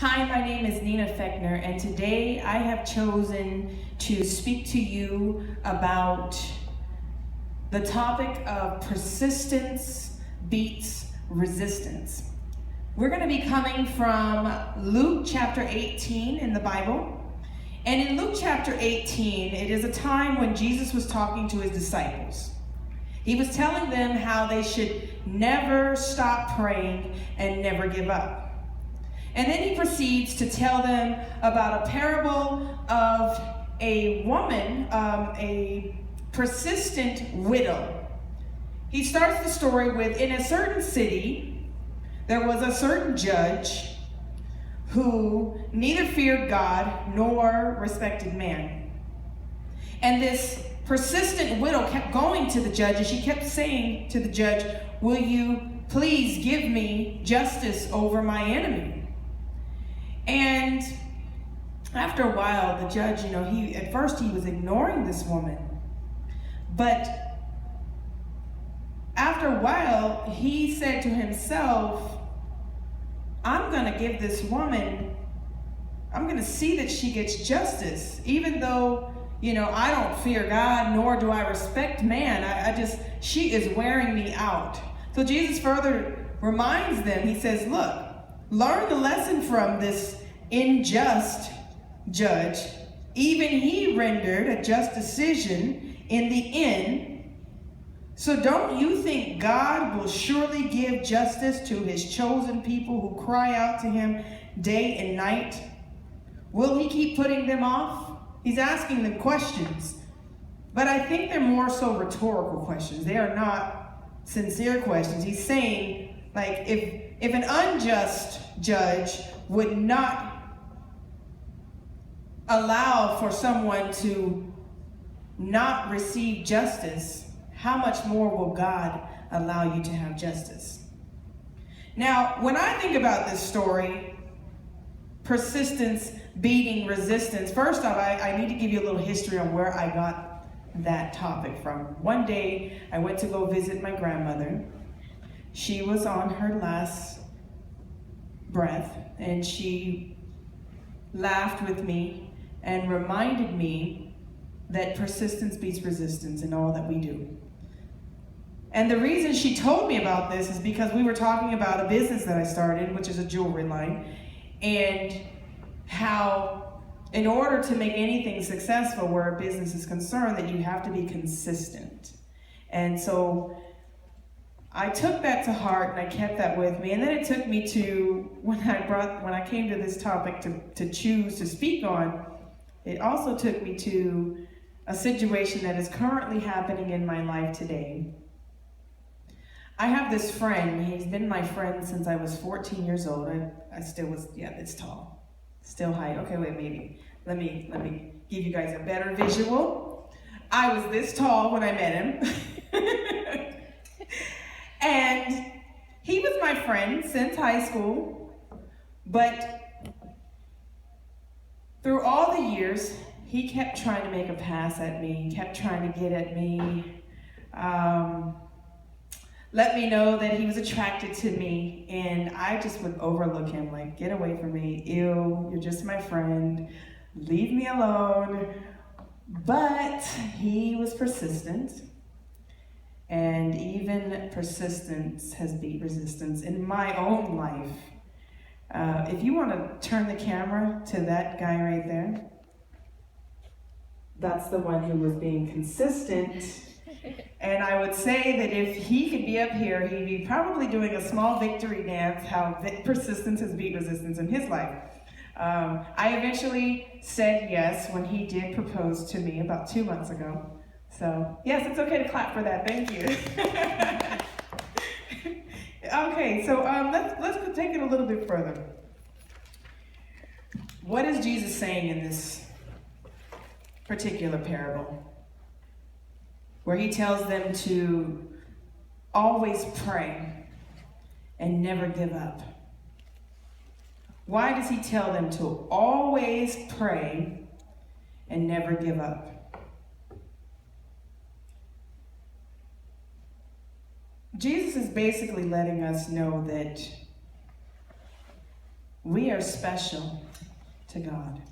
Hi, my name is Nina Fechner, and today I have chosen to speak to you about the topic of persistence beats resistance. We're going to be coming from Luke chapter 18 in the Bible. And in Luke chapter 18, it is a time when Jesus was talking to his disciples. He was telling them how they should never stop praying and never give up. And then he proceeds to tell them about a parable of a woman, a persistent widow. He starts the story with, in a certain city, there was a certain judge who neither feared God nor respected man. And this persistent widow kept going to the judge, and she kept saying to the judge, "Will you please give me justice over my enemy?" And after a while, the judge, at first he was ignoring this woman. But after a while, he said to himself, I'm going to give this woman, I'm going to see that she gets justice. Even though, I don't fear God, nor do I respect man. She is wearing me out. So Jesus further reminds them, he says, look, learn the lesson from this unjust judge. Even he rendered a just decision in the end. So don't you think God will surely give justice to his chosen people who cry out to him day and night? Will he keep putting them off? He's asking them questions. But I think they're more so rhetorical questions. They are not sincere questions. He's saying, if an unjust judge would not allow for someone to not receive justice, how much more will God allow you to have justice? Now, when I think about this story, persistence beating resistance, first off, I need to give you a little history on where I got that topic from. One day, I went to go visit my grandmother. She was on her last breath, and she laughed with me and reminded me that persistence beats resistance in all that we do. And the reason she told me about this is because we were talking about a business that I started, which is a jewelry line, and how in order to make anything successful where a business is concerned, that you have to be consistent. And so I took that to heart and I kept that with me. And then it took me to, when I came to this topic to choose to speak on, it also took me to a situation that is currently happening in my life today. I have this friend. He's been my friend since I was 14 years old. I still was, it's tall. Still height. Okay, wait, maybe. Let me give you guys a better visual. I was this tall when I met him. And he was my friend since high school, but through all the years, he kept trying to make a pass at me, kept trying to get at me, let me know that he was attracted to me, and I just would overlook him, like, get away from me, ew, you're just my friend, leave me alone. But he was persistent. And even persistence has beat resistance in my own life. If you want to turn the camera to that guy right there, that's the one who was being consistent. And I would say that if he could be up here, he'd be probably doing a small victory dance, how persistence has beat resistance in his life. I eventually said yes when he did propose to me about 2 months ago. So, yes, it's okay to clap for that. Thank you. Okay, so let's take it a little bit further. What is Jesus saying in this particular parable, where he tells them to always pray and never give up? Why does he tell them to always pray and never give up? Jesus is basically letting us know that we are special to God.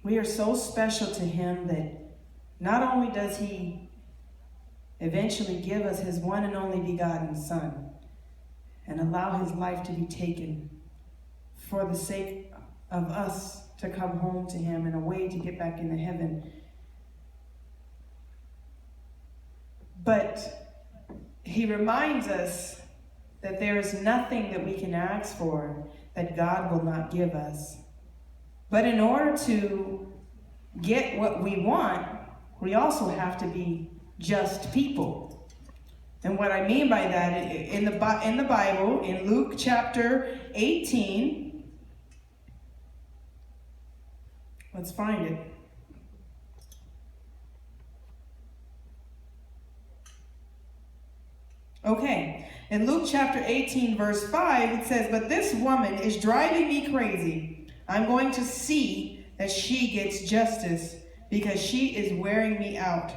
We are so special to him that not only does he eventually give us his one and only begotten Son and allow his life to be taken for the sake of us to come home to him in a way to get back into heaven, but he reminds us that there is nothing that we can ask for that God will not give us. But in order to get what we want, we also have to be just people. And what I mean by that, in the Bible, in Luke chapter 18, let's find it. Okay, in Luke chapter 18, verse 5, it says, "But this woman is driving me crazy. I'm going to see that she gets justice because she is wearing me out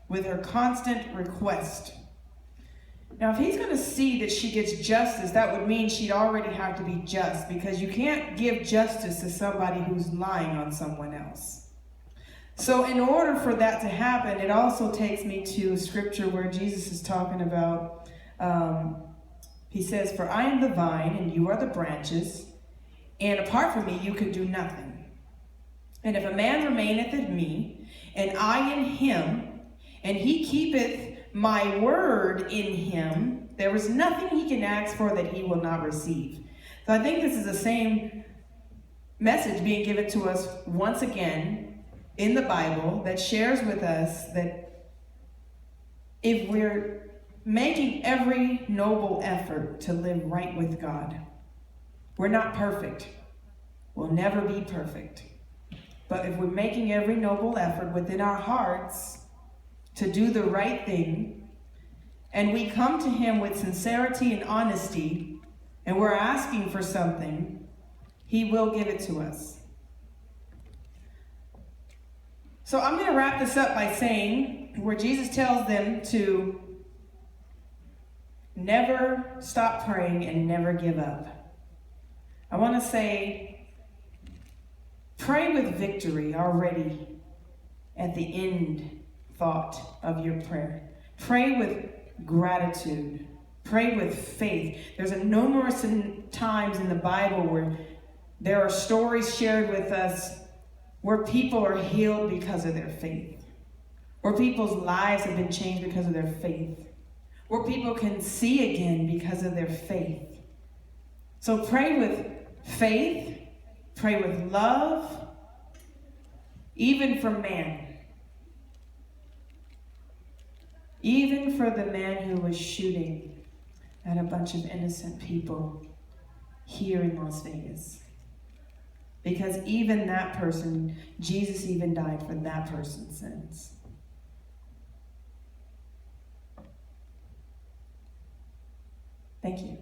with her constant request." Now, if he's going to see that she gets justice, that would mean she'd already have to be just, because you can't give justice to somebody who's lying on someone else. So in order for that to happen, it also takes me to scripture where Jesus is talking about, he says, "For I am the vine and you are the branches, and apart from me you can do nothing. And if a man remaineth in me, and I in him, and he keepeth my word in him, there is nothing he can ask for that he will not receive." So I think this is the same message being given to us once again in the Bible that shares with us that if we're making every noble effort to live right with God, we're not perfect. We'll never be perfect. But if we're making every noble effort within our hearts to do the right thing, and we come to him with sincerity and honesty, and we're asking for something, he will give it to us. So I'm going to wrap this up by saying where Jesus tells them to never stop praying and never give up. I want to say, pray with victory already at the end thought of your prayer. Pray with gratitude. Pray with faith. There's numerous times in the Bible where there are stories shared with us where people are healed because of their faith, where people's lives have been changed because of their faith, where people can see again because of their faith. So pray with faith, pray with love, even for man. Even for the man who was shooting at a bunch of innocent people here in Las Vegas. Because even that person, Jesus even died for that person's sins. Thank you.